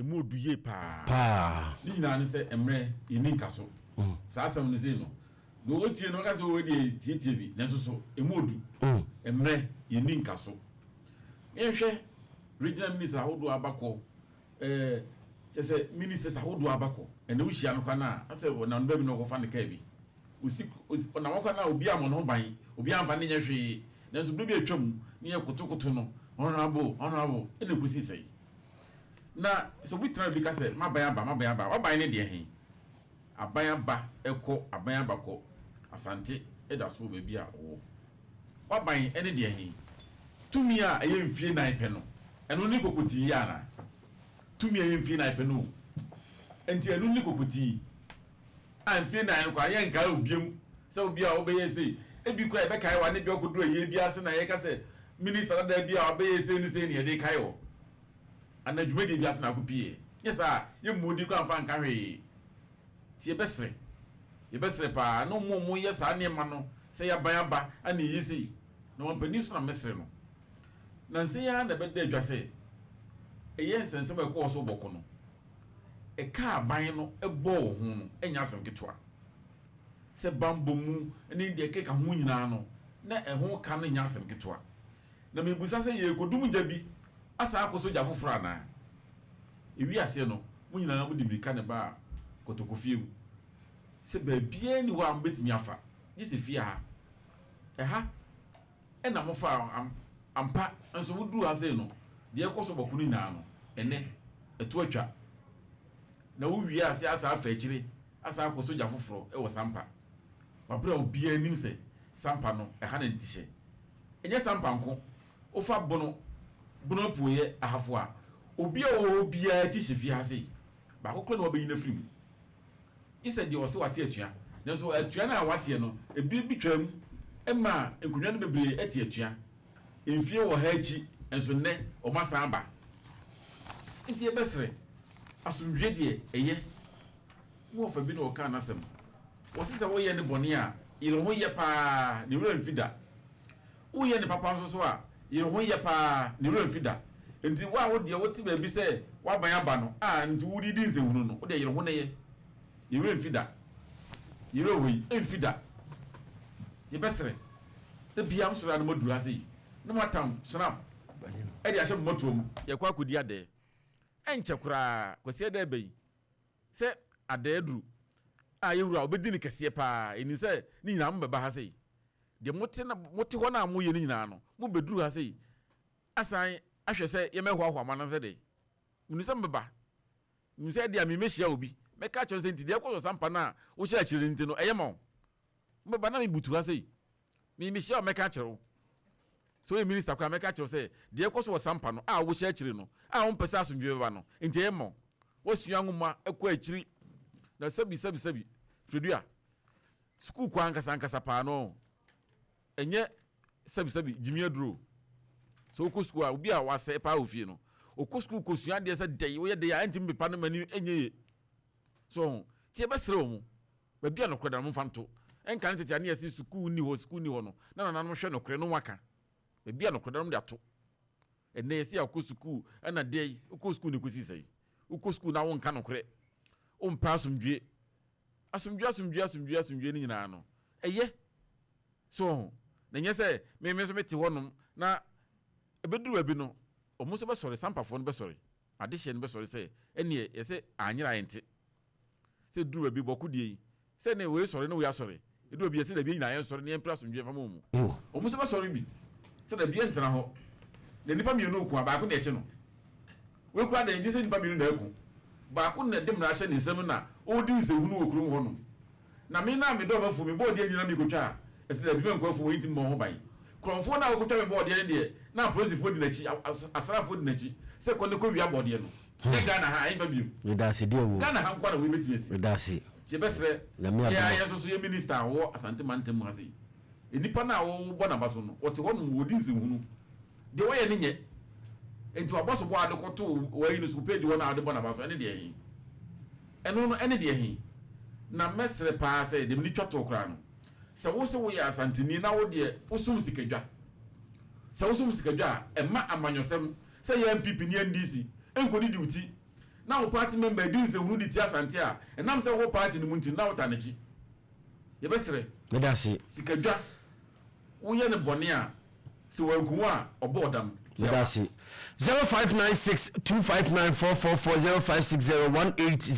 emu oduye pa ni nyina ne se emre yini nkaso sa asem ne ze no no otie no ka se o de tietie bi na so emu odu emre yini nkaso ehwe regional minister ahodo abakọ chese ministers ahodo abakọ ene wo hia no kwa na ase na no bi no ko fa ne ka bi usi na wakọ na obi amọ no ban obi amfa ne nya hwe na so bi atwam ne ye kotokoto no honorable ene kusi sei na so we try because maban ba waban ne de hen aban ba ekọ aban ba kọ asante eda so ba bia wo waban ene de hen tumi a eye mfie nan pe no eno ni kokoti ya na tumi eye mfie nan pe no enti eno ni kokoti a mfie nan kwa ye nka obiem se obi a obeye sei ebi kwa ebe kai wa ne bi okodo ye bi ase na ye ka se minister da bi a obeye sei ni sei ne de kai wo ana dwumedi bi ase na akopie yesa ye mudi kwa fa nka hwe ti ye besre pa no mo yesa ne ma no se ya ban aba ana yisi no wampani so na mesre no na nse ya na bede adwase eye nsense ba ko so boko no e ka ban no ebo ho no enya asem ketwa se bambo mu ne de keka ho nyina no na eho ka no nya asem ketwa na mebusa se ye kodum jabi asa akoso ja foforo ana ewi ase no mu nyina mu dimirika ne ba kotokofie mu se ba bia ni wa mbetimi afa gise fie ha na mo fa ampa enso mu duru ase no de ekoso bokunu nyina no ene eto atwa na wo wi ase asa afa akire asa akoso ja foforo e wo Sampa wabra obia nim se Sampa no ha na ntihye enye Sampa nko ofa bono puye ahafo a obi obia tihye fi ase ba kokro na obeyi na firim ise de oso wate atua na so atua na wate no ebi bitwam ema enkunwa no bebre ati atua emfie wo ha achi enso ne o masamba nti e besre asumdwe de eye wo fa bi no ka na sem wo se wo ye ne bone a yire ho ye pa ne wura mfida wo ye ne papa nso so a yire ho ye pa ne wura mfida nti wa wo de wo ti ba bi se wa ban aba no a nti wo di nze hunu no wo de yire ho ne ye yire mfida yire hoyi mfida ye besre e biam so ra no modura sei no matam snap e de ahye motom ye kwa kodi ade enche kura kwese da bai se ade aduru a ye wura obedi ni kese pa eni se ni nyina mbeba ha sei de mote ho na mo ye ni nyina no mo beduru ha sei asan ahwe se ye mehwa hwa ma na se de munu se mbeba munu se de a me mehia obi meka che se nti de ko Sampa na wo hia chire nti no eye mo mbeba na me butu ha sei me mehia o meka chire so e minister kwa meka che se de ko so Sampa no a wo hia chire no a wo mpesa asomdwe beba no nti eye mo wo sua nwoma ekwa achiri na sabi Fredua school kwa ankasa pa no enye sabi jimi aduro so ko school a obi a wase pa ofie no okọ school ko sua de se dey wo ye dey anti mbepa no mani enye so tie besere omu ba bia no kweda no fanto enka ntete ane yesi school ni ho no na no hwe no kre no waka ba bia no kweda no de ato ene yesi akọ school na dey okọ school ni ko sisai okọ school na won ka no kre o mpa asumdwe ni nyina no eye so na nyese me so meti honum na ebeduru abi no omo so be sori Sampa fo no be sori adehye no be sori se ene yese anyira yente se duru abi bokudie se ne we sori no we asori edu abi yese da bi nyina yen sori ne empra asumdwe fa momu omo so be sori bi se da bi entena ho na nipa mienu oku abaako na eche no we kura da ndise nipa mienu na eku ba ko na dem na hye ne nsem na odi nsehunu okurum ho no na me na me do mafu me body anyina me kotwa ese da bi me nkofo wo ntim mo ho ban kronfo na okotwa me body ene de na police fo di na chi asrafo di na chi se ko ne ko wi abode no e Ghana ha ai babio we da se de wo Ghana ha nkwa na we betimesi we da se ti besre ya so ye minister wo Asantehene mu ase enipa na wo bo na baso no wote ho no wodi nsehunu de wo ye ne nye enti waboso bo adekoto wayi no su page wona ade bo na baso ene de hin eno no ene de hin na mesre pa se de mni twato kra no se wo se wo ya Asantehene na wo de osum sikadwa se wo sum sikadwa e ma amanyosem se ya MPP ni NDC enkodi duty na wo party member di se hunu di ti Asante a enam se wo party ni munti na wo tanechi ye besere me da se sikadwa wo ye ne bone a se wanku a obodam me da se 0596259444 056018